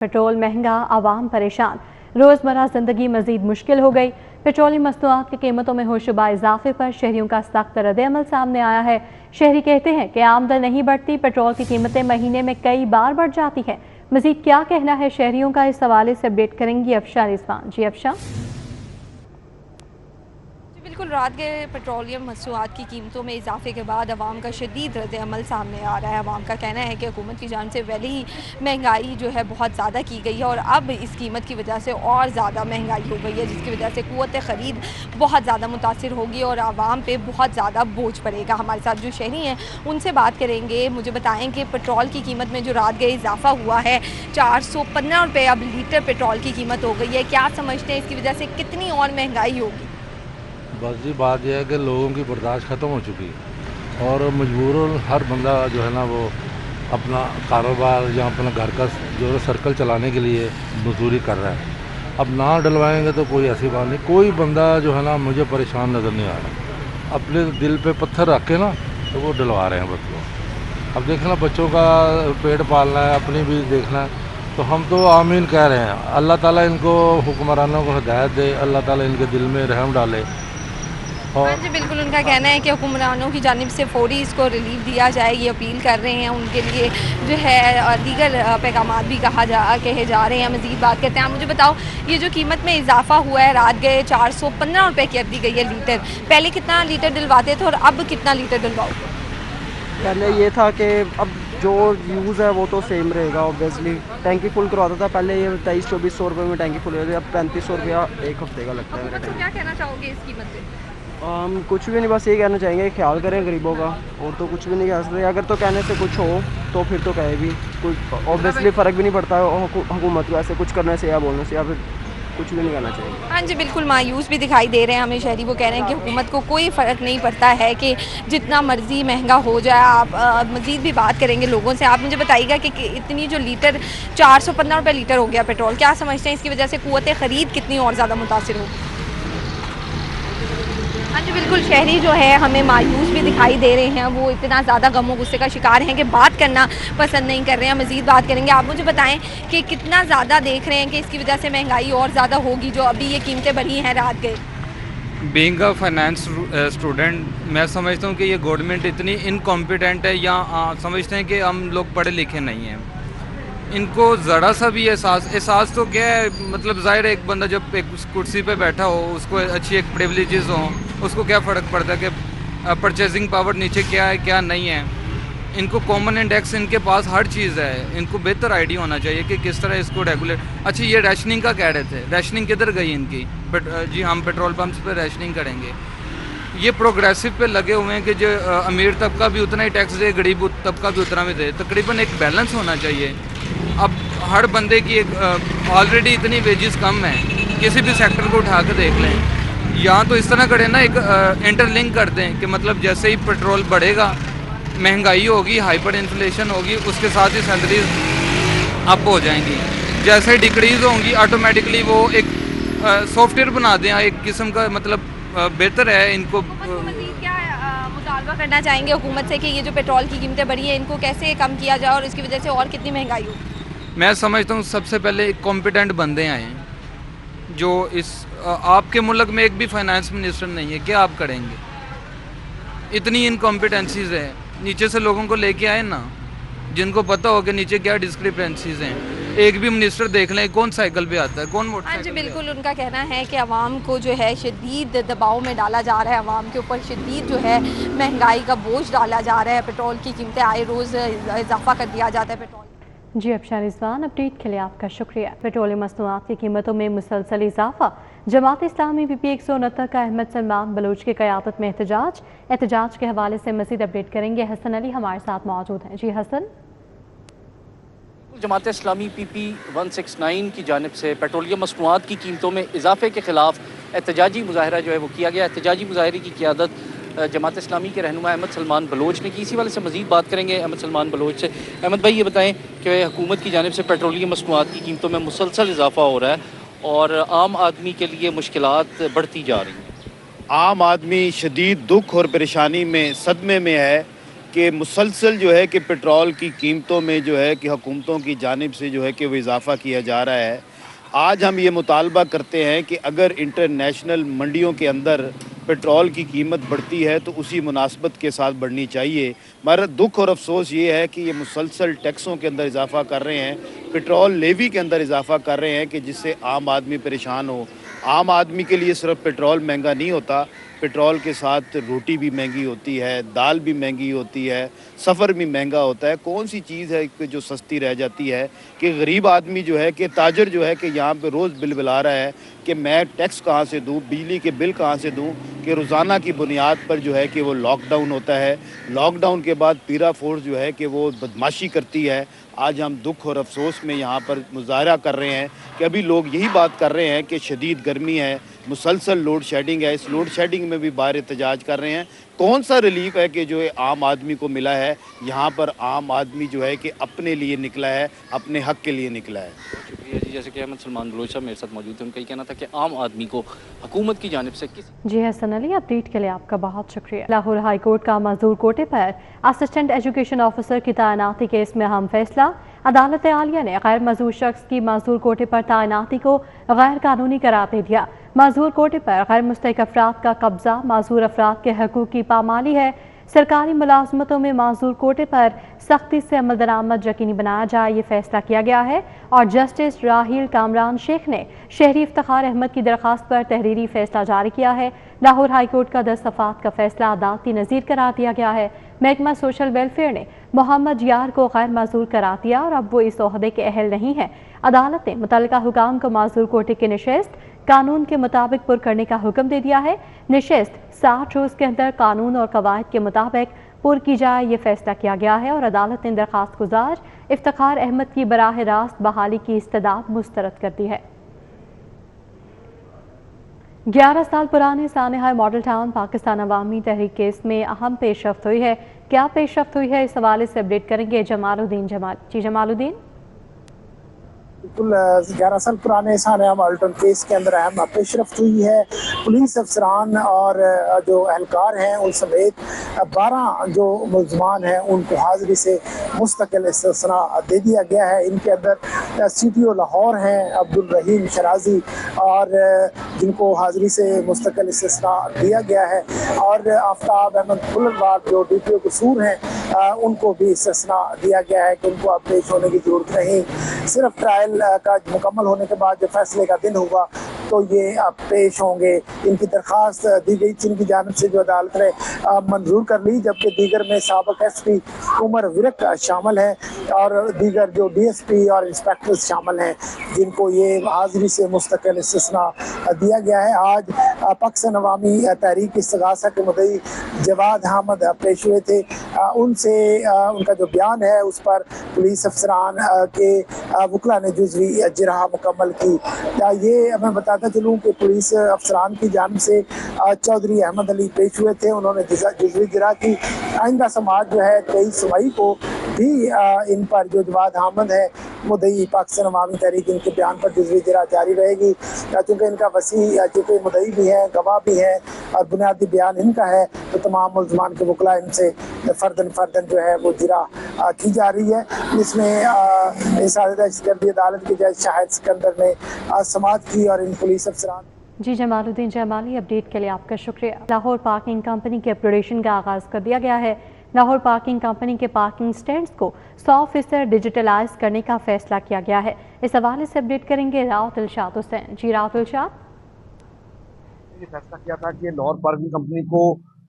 Petrol महंगा, आवाम परेशान। रोज़मर्रा ज़िंदगी मज़ीद मुश्किल हो गई। पेट्रोलियम मस्तूआत की कीमतों में होशरुबा इजाफे पर शहरियों का सख्त रद्द-ए-अमल सामने आया है। शहरी कहते हैं कि आमदन नहीं बढ़ती, पेट्रोल की कीमतें महीने में कई बार बढ़ जाती हैं। मज़ीद क्या कहना है शहरियों का, इस हवाले से अपडेट करेंगी अफशा रिजवान। जी अफशा। बिल्कुल, रात के पेट्रोलियम मसनूआत की कीमतों में इजाफे के बाद अवाम का शदीद रद्द-ए-अमल सामने आ रहा है। अवाम का कहना है कि हुकूमत की जानिब से पहले ही महंगाई जो है बहुत ज़्यादा की गई है और अब इस कीमत की वजह से और ज़्यादा महंगाई हो गई है, जिसकी वजह से क़ुव्वत ख़रीद बहुत ज़्यादा मुतासिर होगी और आवाम पे बहुत ज़्यादा बोझ पड़ेगा। हमारे साथ जो शहरी हैं उनसे बात करेंगे। मुझे बताएँ कि पेट्रोल की कीमत में जो रात गए इजाफा हुआ है, 415 रुपये अब लीटर पेट्रोल की कीमत हो गई है। क्या समझते हैं इसकी वजह से कितनी और महंगाई होगी? बस जी बात यह है कि लोगों की बर्दाश्त ख़त्म हो चुकी है और मजबूरन हर बंदा जो है ना वो अपना कारोबार या अपना घर का जो है सर्कल चलाने के लिए मजदूरी कर रहा है। अब ना डलवाएंगे तो कोई ऐसी बात नहीं, कोई बंदा जो है ना मुझे परेशान नज़र नहीं आ रहा। अपने दिल पे पत्थर रख के ना तो वो डलवा रहे हैं बच्चों। अब देखना बच्चों का पेट पालना है, अपनी भी देखना है, तो हम तो आमीन कह रहे हैं। अल्लाह ताला इनको हुक्मरानों को हिदायत दे, अल्लाह ताला इनके दिल में रहम डाले। हाँ जी, बिल्कुल उनका कहना है कि हुक्मरानों की जानिब से फ़ौरी इसको रिलीफ दिया जाए, ये अपील कर रहे हैं। उनके लिए जो है दीगर पैगामात भी कहे जा रहे हैं। मज़ीद बात करते हैं। आप मुझे बताओ, ये जो कीमत में इजाफा हुआ है, रात गए 415 रुपये कर दी गई है लीटर। पहले कितना लीटर डलवाते थे और अब कितना लीटर डलवाओगे? पहले ये था कि अब जो यूज़ है वो तो सेम रहेगा। ऑब्वियसली टैंकी फुल करवाता था पहले, ये 2300-2400 रुपये में टैंकी फुल हो जाती है, अब 3500 रुपया एक हफ्ते का लगता है मेरा टैंकी। क्या कहना चाहोगे इस कीमत पे? हम कुछ भी नहीं, बस ये कहना चाहेंगे ख्याल करें गरीबों का, और तो कुछ भी नहीं कह सकते। अगर तो कहने से कुछ हो तो फिर तो कहे भी कुछ, ऑब्वियसली फ़र्क भी नहीं पड़ता हुकूमत को ऐसे कुछ करने से या बोलने से, या फिर कुछ भी नहीं कहना चाहिए। हाँ जी, बिल्कुल मायूस भी दिखाई दे रहे हैं हमें शहरी। वो कह रहे हैं कि हुकूमत को कोई फ़र्क नहीं पड़ता है कि जितना मर्ज़ी महंगा हो जाए। आप मज़ीद भी बात करेंगे लोगों से। आप मुझे बताइएगा कि इतनी जो लीटर 415 रुपये लीटर हो गया पेट्रोल, क्या समझते हैं इसकी वजह से क़ुव्वत ख़रीद कितनी और ज़्यादा मुतासिर होगी? हाँ जी, बिल्कुल शहरी जो है हमें मायूस भी दिखाई दे रहे हैं। वो इतना ज़्यादा गमो गुस्से का शिकार हैं कि बात करना पसंद नहीं कर रहे हैं। मज़ीद बात करेंगे। आप मुझे बताएं कि कितना ज़्यादा देख रहे हैं कि इसकी वजह से महंगाई और ज़्यादा होगी, जो अभी ये कीमतें बढ़ी हैं रात गए? बीइंग अ फाइनेंस स्टूडेंट, मैं समझता हूँ कि ये गवर्नमेंट इतनी इनकॉम्पिटेंट है, या समझते हैं कि हम लोग पढ़े लिखे नहीं हैं। इनको ज़रा सा भी एहसास तो क्या है, मतलब ज़ाहिर है एक बंदा जब एक कुर्सी पे बैठा हो, उसको अच्छी एक प्रिविलेजेस हो, उसको क्या फ़र्क पड़ता है कि परचेजिंग पावर नीचे क्या है क्या नहीं है। इनको कॉमन इंडेक्स, इनके पास हर चीज़ है। इनको बेहतर आइडिया होना चाहिए कि किस तरह इसको रेगुलेट। अच्छा, ये रैशनिंग का कह रहे थे, रैशनिंग किधर गई इनकी? बट जी हम पेट्रोल पम्प्स पे रैशनिंग करेंगे। ये प्रोग्रेसिव पे लगे हुए हैं कि जो अमीर तबका भी उतना ही टैक्स दे, गरीब तबका भी उतना भी दे। तकरीबन एक बैलेंस होना चाहिए। अब हर बंदे की एक ऑलरेडी इतनी वेजेस कम हैं, किसी भी सेक्टर को उठा कर देख लें। या तो इस तरह करें ना, एक इंटरलिंक कर दें कि मतलब जैसे ही पेट्रोल बढ़ेगा, महंगाई होगी, हाइपर इन्फ्लेशन होगी, उसके साथ ही सैलरीज अप हो जाएंगी। जैसे ही डिक्रीज़ होंगी, ऑटोमेटिकली वो एक सॉफ्टवेयर बना दें एक किस्म का, मतलब बेहतर है इनको। क्या मुतालबा करना चाहेंगे हुकूमत से कि ये जो पेट्रोल की कीमतें बढ़ी है, इनको कैसे कम किया जाए और इसकी वजह से और कितनी महंगाई होगी? मैं समझता हूँ सबसे पहले कॉम्पिटेंट बंदे आए जो इस आपके मुल्क में एक भी फाइनेंस मिनिस्टर नहीं है, क्या आप करेंगे? इतनी इनकॉम्पिटेंसीज है। नीचे से लोगों को लेके आए ना, जिनको पता हो कि नीचे क्या डिस्क्रिपेंसीज हैं। एक भी मिनिस्टर देख लें, कौन साइकिल पे आता है, कौन मोटरसाइकिल? हाँ जी, बिल्कुल उनका कहना है कि आवाम को जो है शदीद दबाव में डाला जा रहा है। आवाम के ऊपर शदीद जो है महंगाई का बोझ डाला जा रहा है। पेट्रोल की कीमतें आए रोज़ इजाफा कर दिया जाता है पेट्रोल। जी अफशा रिजवान, अपडेट के लिए आपका शुक्रिया। पेट्रोलियम मसनूआत की कीमतों में मुसलसल इजाफा। जमात इस्लामी VP 169 का अहमद सलमान बलोच की क़यादत में एहतजाज के हवाले से मज़ीद अपडेट करेंगे। हसन अली हमारे साथ मौजूद हैं। जी हसन। जमात इस्लामी PP 169 की जानिब से पेट्रोलियम मसनूआत की कीमतों में इजाफे के ख़िलाफ़ एहतजाजी मुजाहरा जो है वो किया गया। एहतजाजी मुजाहरे की क़यादत जमात इस्लामी के रहनुमा अहमद सलमान बलोच ने की। इसी वाले से मज़ीद बात करेंगे अहमद सलमान बलोच से। अहमद भाई, ये बताएं कि हुकूमत की जानिब से पेट्रोलियम मसनूआत की कीमतों में मुसलसल इजाफा हो रहा है और आम आदमी के लिए मुश्किलात बढ़ती जा रही हैं। आम आदमी शदीद दुख और परेशानी में, सदमे में है कि मुसलसल जो है कि पेट्रोल की कीमतों में जो है कि हुकूमतों की जानिब से जो है कि वो इजाफ़ा किया जा रहा है। आज हम ये मुतालबा करते हैं कि अगर इंटरनेशनल मंडियों के अंदर पेट्रोल की कीमत बढ़ती है तो उसी मुनासबत के साथ बढ़नी चाहिए। हमारा दुख और अफसोस ये है कि ये मुसलसल टैक्सों के अंदर इजाफ़ा कर रहे हैं, पेट्रोल लेवी के अंदर इजाफ़ा कर रहे हैं कि जिससे आम आदमी परेशान हो। आम आदमी के लिए सिर्फ पेट्रोल महंगा नहीं होता, पेट्रोल के साथ रोटी भी महंगी होती है, दाल भी महंगी होती है, सफ़र भी महंगा होता है। कौन सी चीज़ है कि जो सस्ती रह जाती है कि गरीब आदमी जो है कि ताजर जो है कि यहाँ पे रोज़ बिल बिला रहा है कि मैं टैक्स कहाँ से दूँ, बिजली के बिल कहाँ से दूँ, कि रोज़ाना की बुनियाद पर जो है कि वो लॉकडाउन होता है। लॉकडाउन के बाद पीरा फोर्स जो है कि वो बदमाशी करती है। आज हम दुख और अफसोस में यहाँ पर मुज़ाहरा कर रहे हैं कि अभी लोग यही बात कर रहे हैं कि शदीद गर्मी है, मुसलसल लोड शेडिंग है, इस लोड शेडिंग में भी बाहर एहतजाज कर रहे हैं। कौन सा रिलीफ है कि जो है आम आदमी को मिला है? यहाँ पर आम आदमी जो है कि अपने लिए निकला है, अपने हक के लिए निकला है। शुक्रिया जी। जैसे कि अहमद सलमान बलोच साहब मेरे साथ मौजूद थे, उनका ये कहना था कि आम आदमी को हुकूमत की जानिब से किस जी हसन अली, अपडेट के लिए आपका बहुत शुक्रिया। लाहौर हाई कोर्ट का मजदूर कोटे पर असिस्टेंट एजुकेशन ऑफिसर की तैनाती केस में अहम फैसला। अदालत आलिया ने गैर मजदूर शख्स की मजदूर कोटे पर तैनाती को गैर कानूनी करार दे दिया। मजदूर कोटे पर गैर मुस्तहिक अफराद का कब्जा मजदूर अफराद के हकूक़ की पामाली है। सरकारी मुलाजमतों में मजदूर कोटे पर सख्ती से अमल दरामद यकीनी बनाया जाए, ये फैसला किया गया है। और जस्टिस राहील कामरान शेख ने शहरी इफ्तिखार अहमद की दरख्वास्त पर तहरीरी फैसला जारी किया है। लाहौर हाई कोर्ट का 10 सफ़ात का फैसला अदालती नज़ीर करार दिया गया है। महकमा सोशल वेलफेयर ने मोहम्मद यार को गैर माजूर करार दिया और अब वो इस ओहदे के अहल नहीं है। अदालत ने मुतल्लिका हुकाम को माजूर कोटे की नशिस्त कानून के मुताबिक पुर करने का हुक्म दे दिया है। नशिस्त 60 रोज़ के अंदर कानून और कवायद के मुताबिक पुर की जाए, ये फैसला किया गया है। और अदालत ने दरख्वास्त गुजार इफ्तिखार अहमद की बराह रास्त बहाली की इस्तदाद मुस्तरद कर दी है। 11 साल पुराने सानेहा मॉडल टाउन पाकिस्तान अवामी तहरीक केस में अहम पेशरफ्त हुई है। क्या पेशरफ्त हुई है, इस हवाले से अपडेट करेंगे जमालुद्दीन। जमालुद्दीन। बिल्कुल 11 साल पुराने सानिया मॉडल केस के अंदर अहम पेशरफ्त हुई है। पुलिस अफसरान और जो एहलकार हैं उन समेत 12 जो मुलजमान हैं उनको हाजिरी से मुस्तकिल इस्तिस्ना दे दिया गया है। इनके अंदर CTO लाहौर हैं अब्दुल रहीम शराजी, और जिनको हाजिरी से मुस्तकिल इस्तिस्ना दिया गया है, और आफ्ताब अहमद फुलवार जो DPO कसूर हैं उनको भी इस्तिस्ना दिया गया है कि उनको अब पेश होने की जरूरत नहीं। सिर्फ ट्रायल का मुकम्मल होने के बाद जो फैसले का दिन होगा तो ये अब पेश होंगे। इनकी दरख्वास्त दी गई थी इनकी जानिब से, जो अदालत ने मंजूर कर ली, जबकि दीगर में साबिक SP उमर विरक शामिल हैं और दीगर जो DSP और इंस्पेक्टर्स शामिल हैं, जिनको ये हाजिरी से मुस्तकिल इस्तिस्ना दिया गया है। आज पाकिस्तान अवामी तहरीक इस्तिगासा के मुद्दई जवाद अहमद पेश हुए थे। उनसे उनका जो बयान है उस पर पुलिस अफसरान के वकला ने जुज़वी जिरहा मुकम्मल की। ये मैं बताता चलूँ कि पुलिस अफसरान की जानिब से चौधरी अहमद अली पेश हुए थे, उन्होंने जुज़वी जिरहा की। आइंदा समाज जो है 23 मई को भी इन पर जो जवाद अहमद है मुद्दई पाकिस्तान अवामी तहरीक, इनके बयान पर जुज़वी जिरहा जारी रहेगी, क्योंकि इनका वसी चूँकि मुद्दई भी है, गवाह भी है और बुनियादी बयान इनका है, तो तमाम मुल्ज़मान के वकला इनसे फ़र्दन जो है वो जिरहा की जा रही है। जिसमें दहशतगर्दी अदालत के जज शाहिद सिकंदर ने समाअत की और इन पुलिस अफसरान। जी जमालुद्दीन जमाली, अपडेट के लिए आपका शुक्रिया। लाहौर पार्किंग कंपनी के अपग्रेडेशन का आगाज़ कर दिया गया है। लाहौर पार्किंग कंपनी के पार्किंग स्टैंड्स को 100% डिजिटलाइज करने का फैसला किया गया है। इस हवाले से अपडेट करेंगे राव दिलशाद हुसैन। जी राव दिलशाद। फैसला किया था कि लाहौर पार्किंग कंपनी को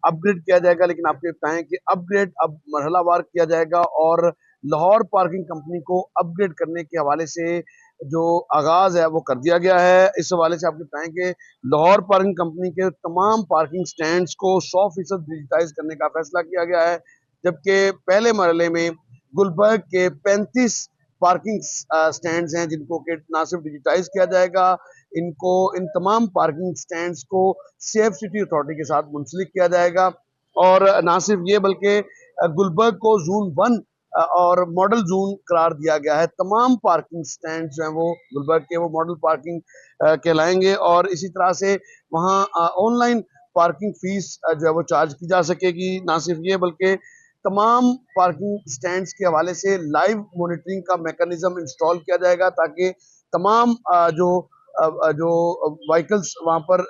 अपग्रेड किया जाएगा, लेकिन आपको बताएं कि अपग्रेड अब मरहलावार किया जाएगा और लाहौर पार्किंग कंपनी को अपग्रेड करने के हवाले से जो आगाज है वो कर दिया गया है। इस हवाले से आपको बताएं कि लाहौर पार्किंग कंपनी के तमाम पार्किंग स्टैंड्स को 100% डिजिटाइज करने का फैसला किया गया है, जबकि पहले मरहले में गुलबर्ग के 35 पार्किंग स्टैंड्स हैं जिनको कि ना सिर्फ डिजिटाइज किया जाएगा, इन तमाम पार्किंग स्टैंड्स को सेफ सिटी अथॉरिटी के साथ मुंसलिक किया जाएगा। और ना सिर्फ ये बल्कि गुलबर्ग को जोन 1 और मॉडल जोन करार दिया गया है। तमाम पार्किंग स्टैंड जो हैं वो गुलबर्ग के वो मॉडल पार्किंग कहलाएंगे और इसी तरह से वहाँ ऑनलाइन पार्किंग फीस जो है वो चार्ज की जा सकेगी। ना सिर्फ ये बल्कि तमाम पार्किंग स्टैंड्स के हवाले से लाइव मॉनिटरिंग का मैकेनिज्म इंस्टॉल किया जाएगा ताकि तमाम जो व्हीकल्स वहां पर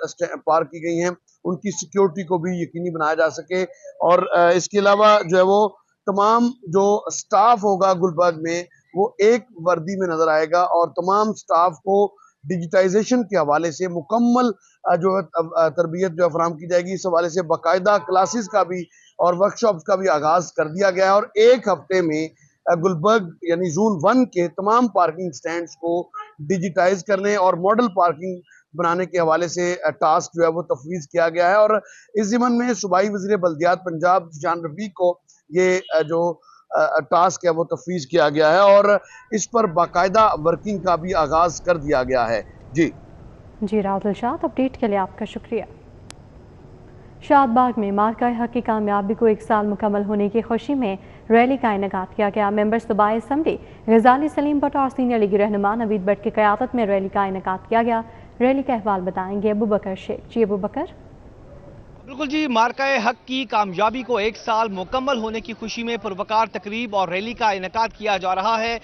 पार्क की गई हैं उनकी सिक्योरिटी को भी यकीनी बनाया जा सके। और इसके अलावा जो है वो तमाम जो स्टाफ होगा गुलबर्ग में वो एक वर्दी में नजर आएगा और तमाम स्टाफ को डिजिटाइजेशन के हवाले से मुकम्मल जो है तरबियत जो है फराहम की जाएगी। इस हवाले से बाकायदा क्लासेस का भी और वर्कशॉप्स का भी आगाज कर दिया गया है और एक हफ्ते में गुलबर्ग यानी जोन 1 के तमाम पार्किंग स्टैंड्स को डिजिटाइज करने और मॉडल पार्किंग बनाने के हवाले से टास्क जो है वो तफवीज किया गया है। और इस ज़िमन में सूबाई वज़ीर बल्दियात पंजाब जान रफीक को ये जो टास्क है वो तफवीज किया गया है और इस पर बाकायदा वर्किंग का भी आगाज कर दिया गया है। जी राहुल दिलशाद, अपडेट के लिए आपका शुक्रिया। शादबाग में मार्का हक की कामयाबी को 1 साल मुकम्मल होने की खुशी में रैली का इनेकाद किया गया। मेंबर सूबाई असम्बली गजाली सलीम भट्ट और सीनियर लीगी रहनुमा नवीद भट्ट की क़यादत में रैली का इनेकाद किया गया। रैली का अहवाल बताएंगे अबू बकर शेख। जी अबू बकर। बिल्कुल जी, मार्काए हक की कामयाबी को 1 साल मुकम्मल होने की खुशी में पुरवकार तकरीब और रैली का इनेकाद किया जा रहा है।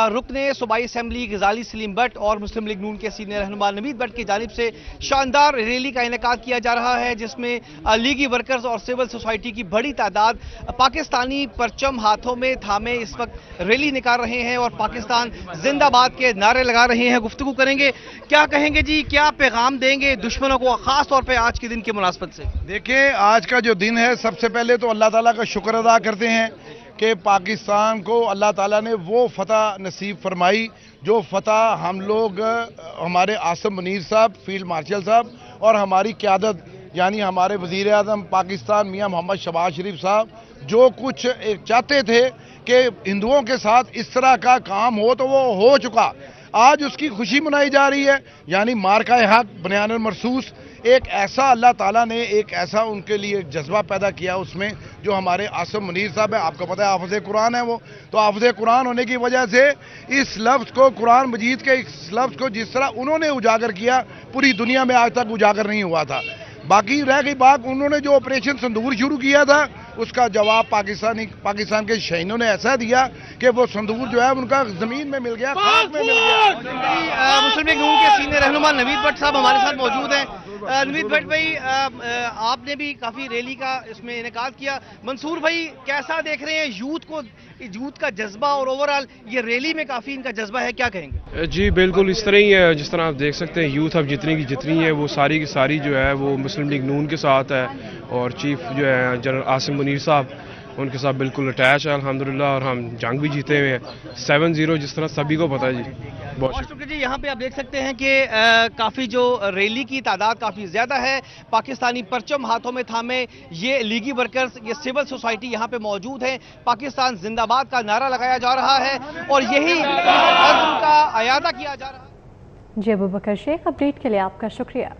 रुकने सूबाई असम्बली गजाली सलीम भट्ट और मुस्लिम लीग नून के सीनियर रहनुमा नवीद भट्ट की जानिब से शानदार रैली का इनेकाद किया जा रहा है जिसमें लीगी वर्कर्स और सिविल सोसाइटी की बड़ी तादाद पाकिस्तानी परचम हाथों में थामे इस वक्त रैली निकाल रहे हैं और पाकिस्तान जिंदाबाद के नारे लगा रहे हैं। गुफ्तगू करेंगे, क्या कहेंगे जी, क्या पैगाम देंगे दुश्मनों को, खास तौर पर आज के दिन की मुनासबत से? देखिए, आज का जो दिन है सबसे पहले तो अल्लाह ताला का शुक्र अदा करते हैं कि पाकिस्तान को अल्लाह ताला ने वो फतह नसीब फरमाई जो फतह हम लोग हमारे आसिम मुनीर साहब, फील्ड मार्शल साहब और हमारी क़यादत यानी हमारे वज़ीर आज़म पाकिस्तान मियां मोहम्मद शहबाज शरीफ साहब जो कुछ चाहते थे कि हिंदुओं के साथ इस तरह का काम हो तो वो हो चुका। आज उसकी खुशी मनाई जा रही है, यानी मार्का हक बयान मरसूस एक ऐसा अल्लाह ताला ने एक ऐसा उनके लिए एक जज्बा पैदा किया उसमें जो हमारे आसिम मुनीर साहब है। आपको पता है हाफ़िज़ कुरान है वो, तो हाफ़िज़ कुरान होने की वजह से इस लफ्ज़ को, कुरान मजीद के इस लफ्ज़ को जिस तरह उन्होंने उजागर किया पूरी दुनिया में आज तक उजागर नहीं हुआ था। बाकी रह गई बात, उन्होंने जो ऑपरेशन संदूर शुरू किया था उसका जवाब पाकिस्तान के शहीदों ने ऐसा दिया कि वो संदूर जो है उनका जमीन में मिल गया, खाक में मिल गया। मुस्लिम लीग नून के सीनियर रहनुमा नवीद भट्ट साहब हमारे साथ मौजूद हैं। नवीद भट्ट भाई, आपने भी काफी रैली का इसमें इनेकाद किया। मंसूर भाई, कैसा देख रहे हैं यूथ को, यूथ का जज्बा और ओवरऑल ये रैली में काफी इनका जज्बा है, क्या कहेंगे? जी बिल्कुल इस तरह ही है जिस तरह आप देख सकते हैं। यूथ अब जितनी की जितनी है वो सारी की सारी जो है वो मुस्लिम लीग नून के साथ है और चीफ जो है जनरल आसिम मुनीर साहब उनके साथ बिल्कुल अटैच है अल्हम्दुलिल्लाह। और हम जंग भी जीते हुए हैं 7-0 जिस तरह सभी को पता है जी। बहुत शुक्रिया जी। यहाँ पे आप देख सकते हैं कि काफ़ी जो रैली की तादाद काफ़ी ज़्यादा है, पाकिस्तानी परचम हाथों में थामे ये लीगी वर्कर्स, ये सिविल सोसाइटी यहाँ पे मौजूद है। पाकिस्तान जिंदाबाद का नारा लगाया जा रहा है और यही अज़्म का अयादा किया जा रहा है। जी अबू बकर शेख, अपडेट के लिए आपका शुक्रिया।